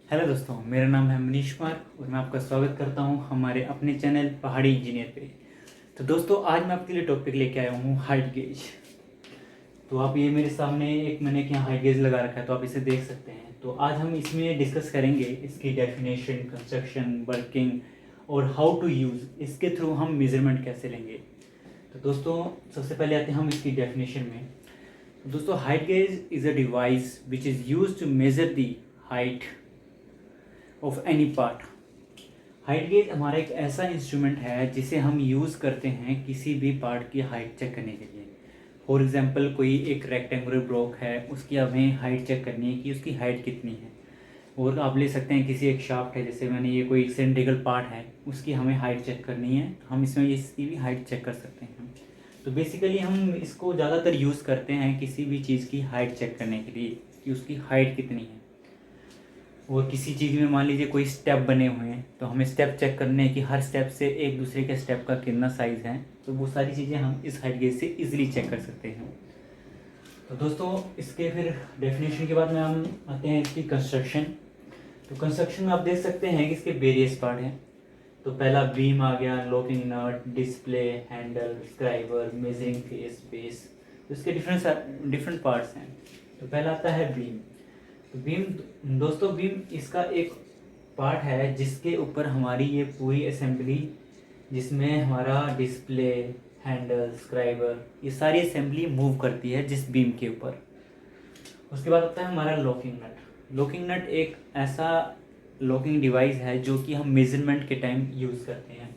Hello दोस्तों, मेरा नाम है मनीष कुमार और मैं आपका स्वागत करता हूं हमारे अपने चैनल पहाड़ी इंजीनियर पे। तो दोस्तों, आज मैं आपके लिए टॉपिक लेके आया हूं हाइट गेज। तो आप ये मेरे सामने एक मैंने यहाँ हाइट गेज लगा रखा है, तो आप इसे देख सकते हैं। तो आज हम इसमें डिस्कस करेंगे इसकी डेफिनेशन, कंस्ट्रक्शन, वर्किंग और हाउ टू यूज़, इसके थ्रू हम मेजरमेंट कैसे लेंगे। तो दोस्तों, सबसे पहले आते हैं हम इसकी डेफिनेशन में। तो दोस्तों, height gauge is a device which is use to measure the height of any part. Height gauge हमारा एक ऐसा इंस्ट्रूमेंट है जिसे हम यूज़ करते हैं किसी भी पार्ट की हाइट चेक करने के लिए। फॉर एग्जांपल, कोई एक रेक्टेंगुलर ब्लॉक है, उसकी हमें हाइट चेक करनी है कि उसकी हाइट कितनी है। और आप ले सकते हैं किसी एक शाफ्ट है, जैसे मैंने ये कोई सिलेंड्रिकल पार्ट है, उसकी हमें हाइट चेक करनी है, तो हम इसमें इसकी भी हाइट चेक कर सकते हैं। तो बेसिकली हम इसको ज़्यादातर यूज़ करते हैं किसी भी चीज़ की हाइट चेक करने के लिए कि उसकी हाइट कितनी है। और किसी चीज़ में मान लीजिए कोई स्टेप बने हुए हैं, तो हमें स्टेप चेक करने हैं कि हर स्टेप से एक दूसरे के स्टेप का कितना साइज़ है। तो वो सारी चीज़ें हम इस हाइट गेज से इजीली चेक कर सकते हैं। तो दोस्तों, इसके फिर डेफिनेशन के बाद में हम आते हैं इसकी कंस्ट्रक्शन। तो कंस्ट्रक्शन में आप देख सकते हैं कि इसके वेरियस पार्ट हैं। तो पहला बीम आ गया, locking nut, display, handle, scriber, measuring face, base. तो इसके डिफरेंट पार्ट्स हैं। तो पहला आता है बीम। तो बीम दोस्तों, बीम इसका एक पार्ट है जिसके ऊपर हमारी ये पूरी असेंबली, जिसमें हमारा डिस्प्ले, हैंडल, स्क्राइबर, ये सारी असेंबली मूव करती है जिस बीम के ऊपर। उसके बाद आता है हमारा लॉकिंग नट। लॉकिंग नट एक ऐसा लॉकिंग डिवाइस है जो कि हम मेजरमेंट के टाइम यूज़ करते हैं।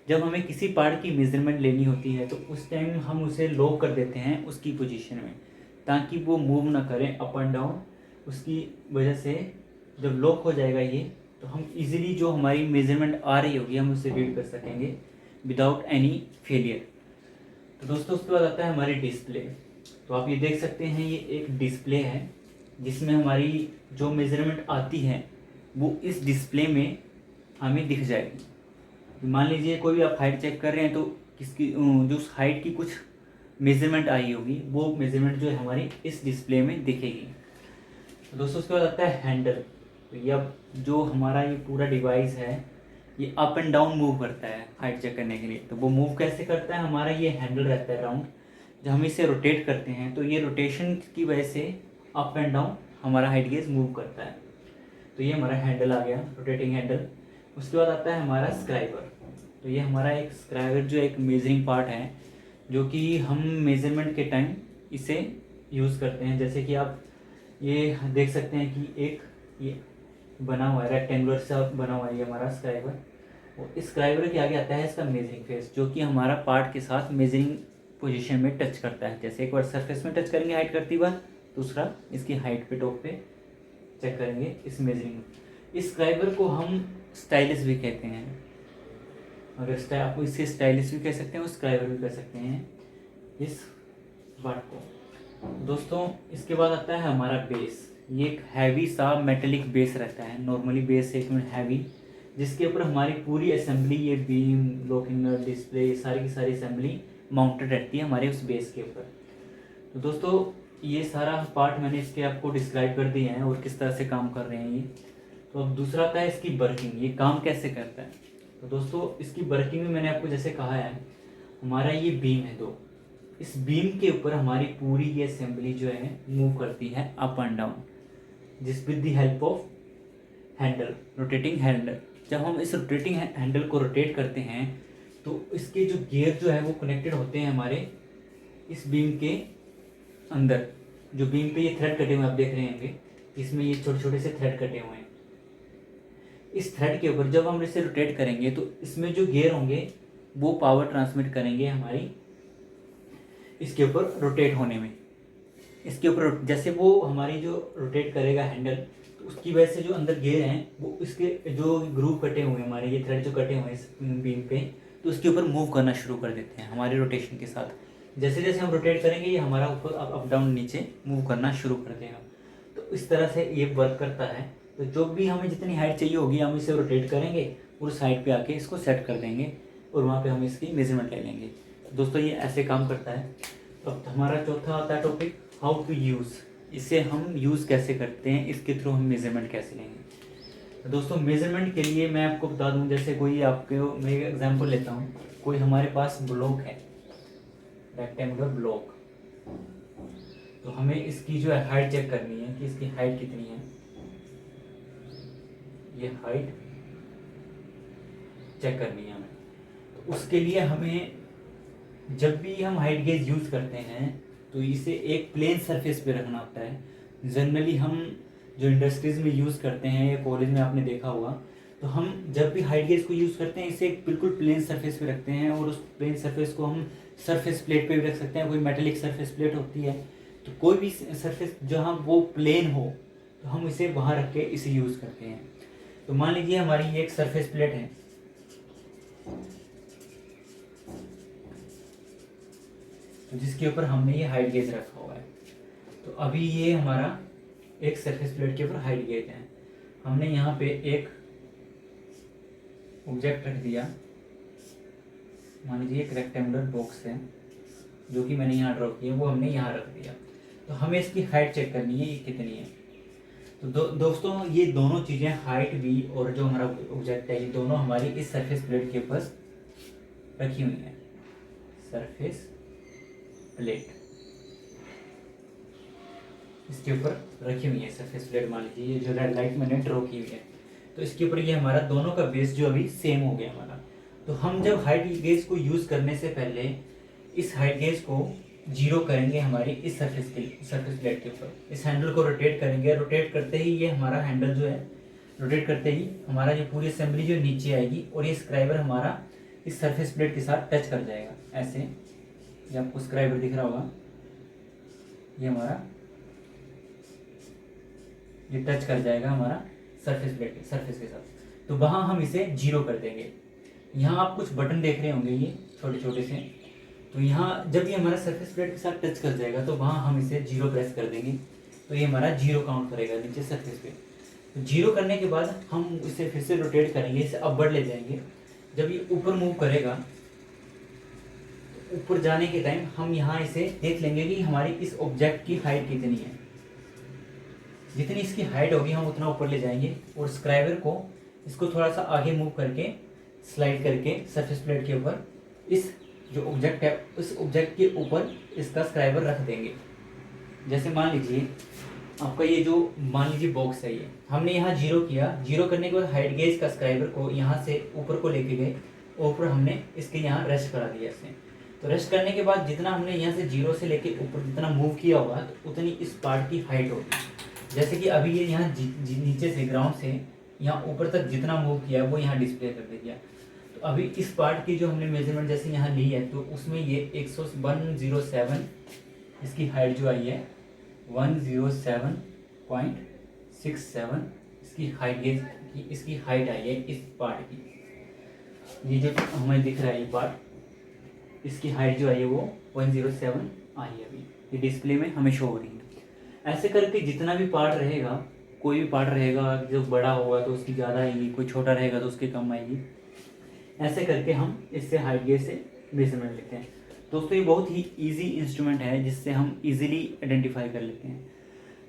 जब हमें किसी पार्ट की मेजरमेंट लेनी होती है तो उस टाइम हम उसे लॉक कर देते हैं उसकी पोजीशन में, ताकि वो मूव ना करें अप एंड डाउन। उसकी वजह से जब लॉक हो जाएगा ये, तो हम इजीली जो हमारी मेजरमेंट आ रही होगी हम उसे रीड कर सकेंगे विदाउट एनी फेलियर। तो दोस्तों, उसके बाद आता है हमारी डिस्प्ले। तो आप ये देख सकते हैं, ये एक डिस्प्ले है जिसमें हमारी जो मेजरमेंट आती है वो इस डिस्प्ले में हमें दिख जाएगी। मान लीजिए कोई भी आप हाइट चेक कर रहे हैं, तो किसकी जो उस हाइट की कुछ मेजरमेंट आई होगी, वो मेजरमेंट जो है हमारी इस डिस्प्ले में दिखेगी। तो दोस्तों, उसके बाद आता है हैंडल। तो ये अब जो हमारा ये पूरा डिवाइस है, ये अप एंड डाउन मूव करता है हाइट चेक करने के लिए। तो वो मूव कैसे करता है, हमारा ये हैंडल रहता है राउंड, जब हम इसे रोटेट करते हैं तो ये रोटेशन की वजह से अप एंड डाउन हमारा हाइट गेज मूव करता है। तो ये हमारा हैंडल आ गया, रोटेटिंग हैंडल। उसके बाद आता है हमारा स्क्राइबर। तो ये हमारा एक स्क्राइबर जो एक मेजरिंग पार्ट है, जो कि हम मेजरमेंट के टाइम इसे यूज़ करते हैं। जैसे कि आप ये देख सकते हैं कि एक ये बना हुआ है, रेक्टेंगुलर सा बना हुआ है ये हमारा स्क्राइबर। और इस स्क्राइबर के आगे आता है इसका मेजरिंग फेस, जो कि हमारा पार्ट के साथ मेजरिंग पोजीशन में टच करता है। जैसे एक बार सरफेस में टच करेंगे हाइट करती बार, दूसरा इसकी हाइट पे टॉप पे चेक करेंगे इस मेजरिंग। इस स्क्राइबर को हम स्टाइलिस भी कहते हैं। अगर आप इसे स्टाइलिस भी कह सकते हैं और स्क्राइबर भी कह सकते हैं इस पार्ट को। दोस्तों, इसके बाद आता है हमारा बेस। ये एक हैवी सा मेटेलिक बेस रहता है। नॉर्मली बेस एक हैवी, जिसके ऊपर हमारी पूरी असेंबली, ये बीम, लॉकिंग नट, डिस्प्ले, ये सारी की सारी असेंबली माउंटेड रहती है हमारे उस बेस के ऊपर। तो दोस्तों, ये सारा पार्ट मैंने इसके आपको डिस्क्राइब कर दिए हैं और किस तरह से काम कर रहे हैं ये। तो अब दूसरा आता है इसकी वर्किंग, ये काम कैसे करता है। तो दोस्तों, इसकी वर्किंग में मैंने आपको जैसे कहा है, हमारा ये बीम है दो, इस बीम के ऊपर हमारी पूरी ये असेंबली जो है मूव करती है अप एंड डाउन, जिस with the help of Henle, rotating handle. जब हम इस रोटेटिंग हैंडल को रोटेट करते हैं तो इसके जो गियर जो है वो कनेक्टेड होते हैं हमारे इस बीम के अंदर। जो बीम पे ये थ्रेड कटे हुए आप देख रहे होंगे, इसमें ये छोटे छोटे से थ्रेड कटे हुए हैं। इस थ्रेड के ऊपर जब हम इसे रोटेट करेंगे तो इसमें जो गियर होंगे वो पावर ट्रांसमिट करेंगे हमारी इसके ऊपर रोटेट होने में। इसके ऊपर जैसे वो हमारी जो रोटेट करेगा हैंडल, तो उसकी वजह से जो अंदर गियर हैं वो इसके जो ग्रूव कटे हुए हैं, हमारे ये थ्रेड जो कटे हुए हैं इस बीम पे, तो उसके ऊपर मूव करना शुरू कर देते हैं हमारी रोटेशन के साथ। जैसे जैसे हम रोटेट करेंगे ये हमारा ऊपर अप डाउन नीचे मूव करना शुरू कर देगा। तो इस तरह से ये वर्क करता है। तो जो भी हमें जितनी हाइट चाहिए होगी हम इसे रोटेट करेंगे और साइड पे आके इसको सेट कर देंगे और वहाँ पे हम इसकी मेजरमेंट ले लेंगे। तो दोस्तों, ये ऐसे काम करता है। तो अब हमारा चौथा आता है टॉपिक, हाउ टू यूज़ इसे हम यूज़ कैसे करते हैं, इसके थ्रू हम मेज़रमेंट कैसे लेंगे। तो दोस्तों मेज़रमेंट के लिए मैं आपको बता दूं, जैसे कोई आपको मैं एग्जांपल लेता हूं, कोई हमारे पास ब्लॉक है, रेक्टेंगुलर ब्लॉक, तो हमें इसकी जो है हाइट चेक करनी है कि इसकी हाइट कितनी है। ये हाइट चेक करनी है हमें। तो उसके लिए हमें जब भी हम हाइट गेज यूज़ करते हैं तो इसे एक प्लेन सरफेस पे रखना होता है। जनरली हम जो इंडस्ट्रीज़ में यूज़ करते हैं या कॉलेज में आपने देखा होगा, तो हम जब भी हाइट गेज को यूज़ करते हैं इसे एक बिल्कुल प्लेन सरफेस पे रखते हैं, और उस प्लेन सरफेस को हम सरफेस प्लेट पे भी रख सकते हैं। कोई मेटेलिक सरफेस प्लेट होती है, तो कोई भी सरफेस जहाँ वो प्लेन हो तो हम इसे वहाँ रख के इसे यूज़ करते हैं। तो मान लीजिए हमारी ये एक सरफेस प्लेट है, तो जिसके ऊपर हमने ये हाइट गेज रखा हुआ है। तो अभी ये हमारा एक सरफेस प्लेट के ऊपर हाइट गेज है। हमने यहाँ पे एक ऑब्जेक्ट रख दिया, मान लीजिए एक रेक्टेंगुलर बॉक्स है जो कि मैंने यहाँ ड्रॉ किया, वो हमने यहाँ रख दिया। तो हमें इसकी हाइट चेक करनी है, ये कितनी है। तो दोस्तों ये दोनों चीज़ें, हाइट भी और जो हमारा ऑब्जेक्ट है, ये दोनों हमारी इस सरफेस प्लेट के ऊपर रखी हुई है। सरफेस प्लेट इसके ऊपर रखी हुई है, सरफेस प्लेट मान लीजिए, ये जो रेड लाइट मैंने ड्रॉ की हुई है। तो इसके ऊपर ये हमारा दोनों का बेस जो अभी सेम हो गया हमारा। तो हम जब हाइट गेज को यूज़ करने से पहले इस हाइट गेज को जीरो करेंगे हमारी इस सरफेस प्लेट के ऊपर। इस हैंडल को रोटेट करेंगे, रोटेट करते ही ये हमारा हैंडल जो है, रोटेट करते ही हमारा ये पूरी असेंबली जो नीचे आएगी और ये स्क्राइबर हमारा इस सरफेस प्लेट के साथ टच कर जाएगा। ऐसे ये आपको स्क्राइबर दिख रहा होगा, ये हमारा ये टच कर जाएगा हमारा सरफेस के साथ। तो वहाँ हम इसे जीरो कर देंगे। यहाँ आप कुछ बटन देख रहे होंगे, ये छोटे छोटे से। तो यहाँ जब ये हमारा सरफेस प्लेट के साथ टच कर जाएगा तो वहाँ हम इसे जीरो प्रेस कर देंगे, तो ये हमारा जीरो काउंट करेगा नीचे सरफेस पे। तो जीरो करने के बाद हम इसे फिर से रोटेट करेंगे, इसे अपवर्ड ले जाएंगे। जब ये ऊपर मूव करेगा, ऊपर जाने के टाइम हम यहाँ इसे देख लेंगे कि हमारी इस ऑब्जेक्ट की हाइट कितनी है। जितनी इसकी हाइट होगी हम उतना ऊपर ले जाएंगे, और स्क्राइबर को इसको थोड़ा सा आगे मूव करके स्लाइड करके सरफेस प्लेट के ऊपर इस जो ऑब्जेक्ट है उस ऑब्जेक्ट के ऊपर इसका स्क्राइबर रख देंगे। जैसे मान लीजिए आपका ये जो मान लीजिए बॉक्स है, ये हमने यहाँ जीरो किया। जीरो करने के बाद हाइट गेज का स्क्राइबर को यहाँ से ऊपर को लेके गए, ऊपर हमने इसके यहाँ रेस्ट करा दिया इसे। तो रेस्ट करने के बाद जितना हमने यहाँ से जीरो से लेके ऊपर जितना मूव किया होगा तो उतनी इस पार्ट की हाइट होगी। जैसे कि अभी ये यहाँ नीचे से ग्राउंड से यहाँ ऊपर तक जितना मूव किया वो यहाँ डिस्प्ले कर दिया। तो अभी इस पार्ट की जो हमने मेजरमेंट जैसे यहाँ ली है, तो उसमें ये 107 इसकी हाइट जो आई है 107.67 इसकी हाइट गेज की इसकी हाइट आई है इस पार्ट की। ये जो हमें दिख रहा है ये पार्ट, इसकी हाइट जो आई है वो 107 आई है। अभी ये डिस्प्ले में हमें शो हो रही है। ऐसे करके जितना भी पार्ट रहेगा, कोई भी पार्ट रहेगा जो बड़ा होगा तो उसकी ज़्यादा आएगी, कोई छोटा रहेगा तो उसकी कम आएगी। ऐसे करके हम इससे हाइट गेज से मेजरमेंट लेते हैं। दोस्तों ये बहुत ही इजी इंस्ट्रूमेंट है जिससे हम इजीली आइडेंटिफाई कर लेते हैं।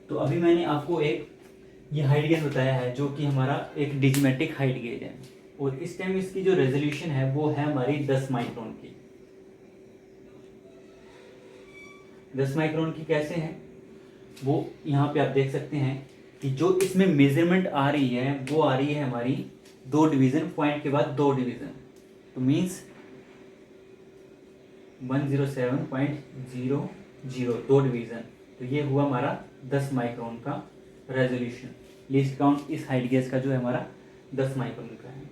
तो अभी मैंने आपको एक ये हाइट गेज बताया है जो कि हमारा एक डिजिमेटिक हाइट गेज है, और इस टाइम इसकी जो रेजोल्यूशन है वो है हमारी 10 माइक्रोन की। 10 माइक्रोन की कैसे है वो यहाँ पे आप देख सकते हैं कि जो इसमें मेजरमेंट आ रही है वो आ रही है हमारी 2 डिवीज़न, पॉइंट के बाद 2 डिवीज़न, तो मीन्स 107.00 2 डिवीज़न। तो ये हुआ हमारा 10 माइक्रोन का रेजोल्यूशन। लीस्ट काउंट इस हाइट गेज का जो है हमारा 10 माइक्रोन का है।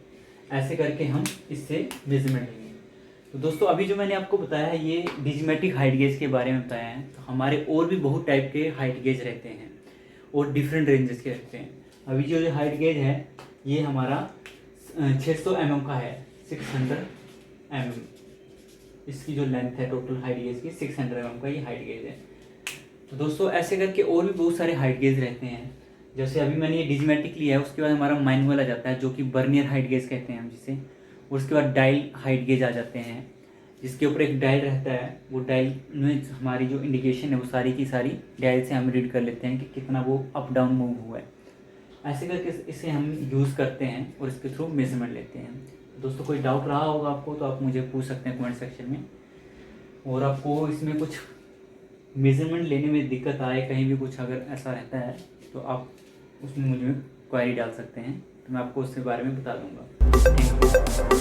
ऐसे करके हम इससे मेजरमेंट लेंगे। तो दोस्तों अभी जो मैंने आपको बताया है ये डिजिमेटिक हाइट गेज के बारे में बताया है। तो हमारे और भी बहुत टाइप के हाइट गेज रहते हैं और डिफरेंट रेंजेस के रहते हैं। अभी जो हाइट गेज है ये हमारा 600 mm का है, 600 mm इसकी जो लेंथ है टोटल हाइट गेज की 600 mm का ये हाइट गेज है। तो दोस्तों ऐसे करके और भी बहुत सारे हाइट गेज रहते हैं। जैसे अभी मैंने ये डिजिमेटिक लिया है, उसके बाद हमारा मैनुअल आ जाता है जो कि बर्नियर हाइट गेज कहते हैं हम जिसे, और उसके बाद डायल हाइट गेज आ जाते हैं। जिसके ऊपर एक डायल रहता है, वो डायल में हमारी जो इंडिकेशन है वो सारी की सारी डायल से हम रीड कर लेते हैं कि कितना वो अप डाउन मूव हुआ है। ऐसे करके इसे हम यूज़ करते हैं और इसके थ्रू मेजरमेंट लेते हैं। दोस्तों कोई डाउट रहा होगा आपको तो आप मुझे पूछ सकते हैं कमेंट सेक्शन में, और आपको इसमें कुछ मेजरमेंट लेने में दिक्कत आए, कहीं भी कुछ अगर ऐसा रहता है तो आप उसमें मुझे क्वेरी डाल सकते हैं, तो मैं आपको उसके बारे में बता दूंगा। Thank you.